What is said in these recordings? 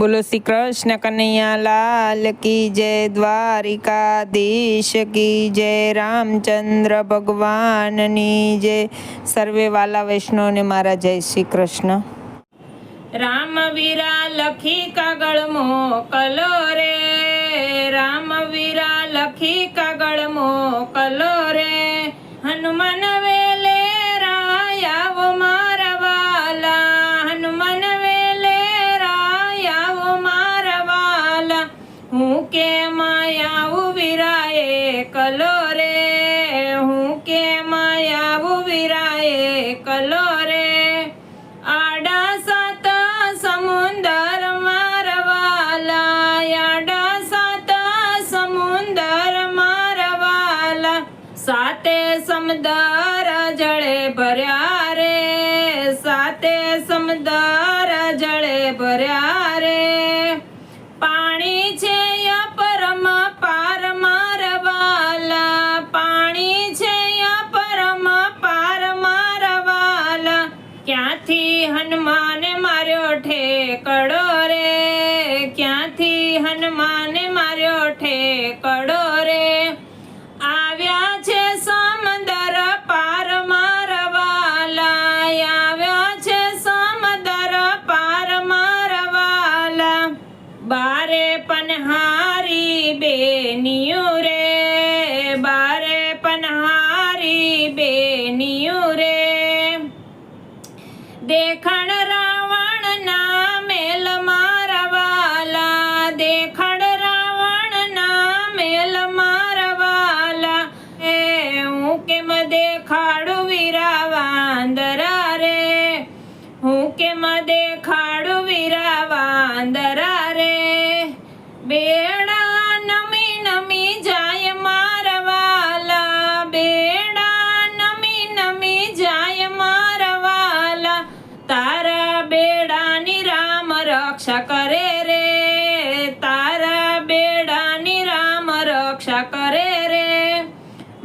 બોલો શ્રી કૃષ્ણ કનૈયા લાલ કી જય, દ્વારિકાધીશ કી જય, રામચંદ્ર ભગવાનની જય। સર્વે વાલા વૈષ્ણવને મારા જય શ્રી કૃષ્ણ। રામવીરા લખી કાગળ મોકલો રે, રામવીરા લખી કાગળ મોકલો રે, હનુમાન વેલે રાય આવો મારા વાલા, હનુમાન વેલે રાય આવો મારા વાલા, હું કેમ આવું વીરાએ કલો રે, હું કેમ આવું વીરાએ કલો રે, આડા સાત સમુંદર મારા વાલા, આડા સાત સમુંદર મારા વાલા, સાતે સમુંદર જળે ભર્યા રે, સાતે સમુંદર જળે ભર્યા રે, પાણી છે પરમ પાર મારા વાલા, પાણી છે પરમ પાર મારા વાલા, ક્યાંથી હનુમાને માર્યો ઠેકડો રે, ક્યાંથી હનુમાને માર્યો ઠેકડો રે, આવ્યા છે સમંદર પાર મારા વાલા, આવ્યા છે સમંદર પાર મારા વાલા, બારે પનહારી બેનિયું રે, બારે પનહારી બેનિયું રે, દેખણ રાવણ ના મેલ મારા વાલા, દેખણ રાવણ ના મેલ મારા વાલા, હું કેમ દેખાડું વીરા વાંદરા રે, હું કેમ દેખાડું વીરા વાંદરા રે, બેડા નમી નમી જાય મારા વાલા, બેડા નમી નમી જાય મારા વાલા, તારા બેડાની રામ રક્ષા કરે રે, તારા બેડાની રામ રક્ષા કરે રે,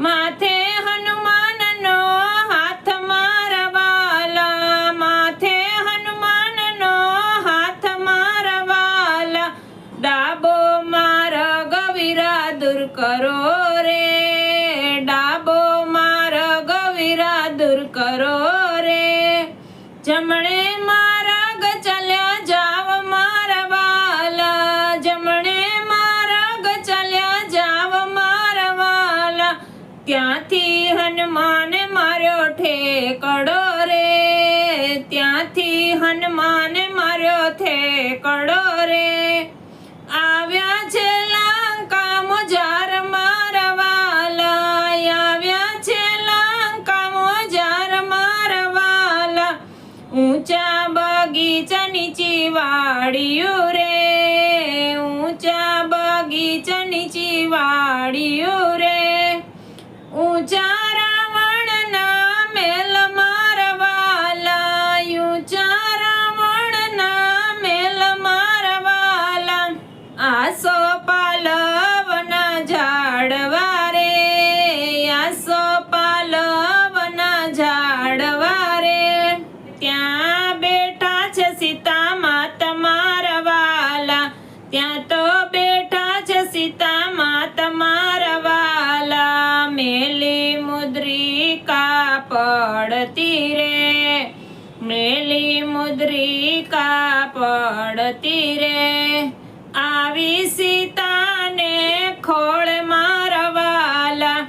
માથે હનુમાનનો હાથ મારા વાલા, માથે હનુમાનનો હાથ મારા વાલા, ડાબો માર્ગ વીરા દૂર કરો રે, ડાબો માર્ગ વીરા દૂર કરો રે, જમણે માર્ગ ચાલ્યા જાવ મારા વાલા, જમણે માર્ગ ચાલ્યા જાવ મારા વાલા, ત્યાંથી હનુમાને માર્યો ઠેકડો રે, ત્યાંથી હનુમાને માર્યો ઠેકડો રે, આવ્યા છે લંકા મોજાર મારા વાલા, આવ્યા છે લંકા મોજાર મારા વાલા, ઊંચા બગીચા નીચી વાડિયું રે, ઊંચા બગીચા નીચી વાડિયું રે, ઊંચા રાવણ ના મેલ મારા વાલા, ઊંચા રાવણ ના મેલ મારા વાલા, આસો પાલવના ઝાડવા રે, આસો પાલવના ઝાડવા રે, ત્યાં બેઠા છે સીતા માતા મારા વાલા, ત્યાં તો બેઠા છે સીતા માતા મારા વાલા, મેલી મુદ્રિકા પડતી રે, મેલી મુદ્રિકા પડતી રે, આવી સીતાને ખોળ મારા વાલા,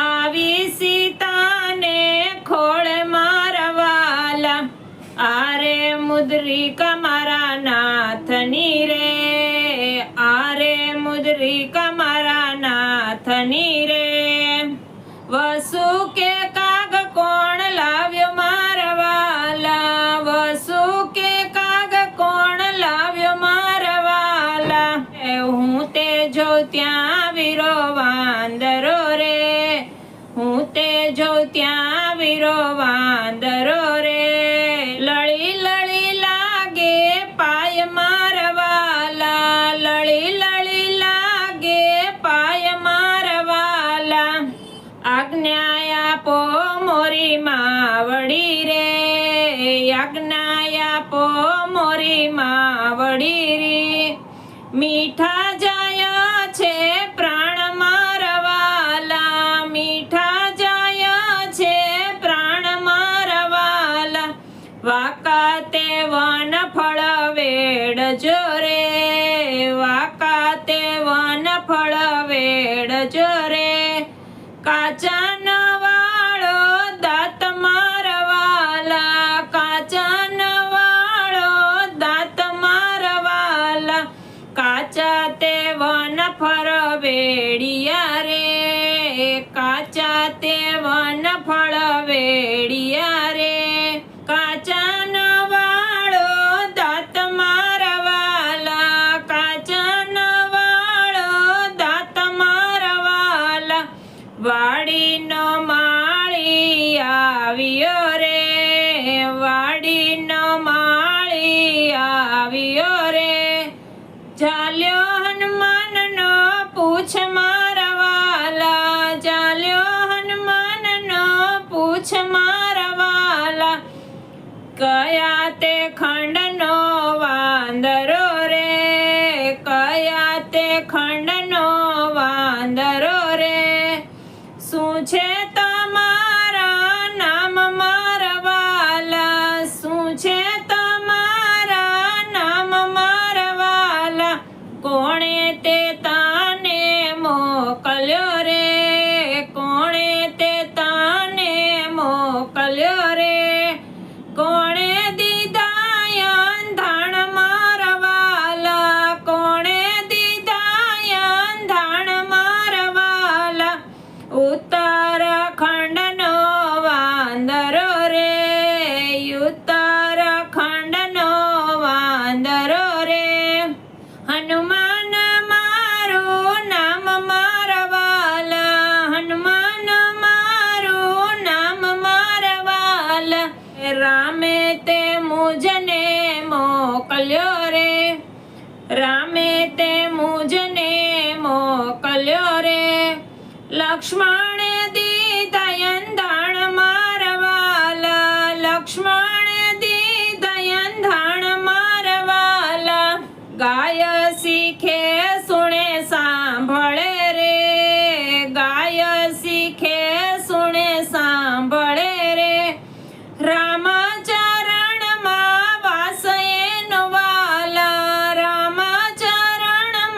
આવી સીતાને ખોળ મારા વાલા, આરે મુદ્રિકા મારા નાથની રે, આરે મુદ્રિકા મારા નાથની રે, વસુ કે કાગ કોણ લાવ્યો મારા વાલા, વસુ કે કાગ કોણ લાવ્યો મારા વાલા, હું તે જોઉં ત્યાં વીરો વાંદરો રે, હું તે જોઉં ત્યાં વીરો વાંદરો રે, લળી લળી લાગે પાય મારા વાલા, લળી લળી લાગે પાય મારા વાલા, આજ્ઞા આપો મોરી માવડી રે, આજ્ઞા આપો મોરી માવડી રી. મીઠા જાય છે પ્રાણ મારા વાલા, મીઠા જાય છે પ્રાણ મારા વાલા. વાકાતે વન ફળ વેડજો રે, વાકાતે વન ફળ વેડજો રે. કાચા નવાળો દાંત મારા વાલા, કાચા નવાળો દાંત મારા વાલા. કાચા તે વન ફળ વેડિયા રે, કાચા તે વન ફળ વેડિયા રે. કાચા નવાળો દાંત મારા વાલા, કાચા નવાળો દાંત મારા વાલા. વાડીનો માળી આવ્યો રે, વાડીનો માળી આવ્યો રે. ચાલ્યો હનુમાનનો પૂછ મારા વાલા, ચાલ્યો હનુમાનનો પૂછ મારા વાલા. કયા તે ખંડનો વાંદરો રે, કયા તે ખંડનો વાંદરો રે. શું છે તમારા નામ મારા વાલા, શું છે તમારા નામ મારા વાલા. કોણે તે તને મોકલ્યો રે, કોણે તે તને મોકલ્યો રે. કોણે દીધા અંધાણ મારા વાલા, કોણે દીધા અંધાણ મારા વાલા. ઉત્તરાખંડનો વાંદરો રે, ઉત્તરાખંડનો વાંદરો રે. હનુમાન મારું નામ મારા વાલા, હનુમાન મારું નામ મારા વાલા. રામે તે મુજને મોકલ્યો રે, રામે તે મુજને મોકલ્યો રે. લક્ષ્મણે દીધા અંધાણ મારા વાલા, લક્ષ્મણે દીધા અંધાણ મારા વાલા. ગાય શીખે સુણે સાંભળે રે, ગાય શીખે સુણે સાંભળે રે. રામચરણમાં વાસ એનો વાલા, રામચરણમાં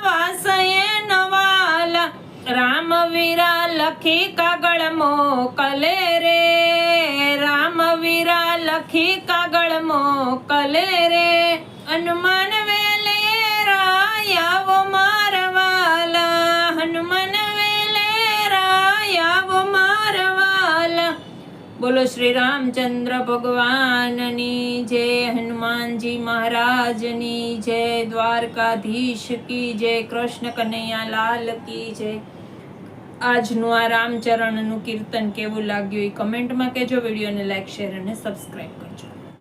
વાસ એનો વાલા. રામવીરા લખી કાગળ મોકલે રે, રામવીરા લખી કાગળ મોકલે રે. હનુમાન વેલેરા આવો મારા વાલા, હનુમાન વેલેરા આવો મારા વાલા. બોલો શ્રી રામચંદ્ર ભગવાનની જય, હનુમાનજી મહારાજની જય, દ્વારકાધીશ કી જય, કૃષ્ણ કનૈયા લાલ કી જય. આજનું આ રામચરણનું કીર્તન કેવું લાગ્યું એ કમેન્ટમાં કહેજો. વિડીયોને લાઈક, શેર અને સબસ્ક્રાઈબ કરો.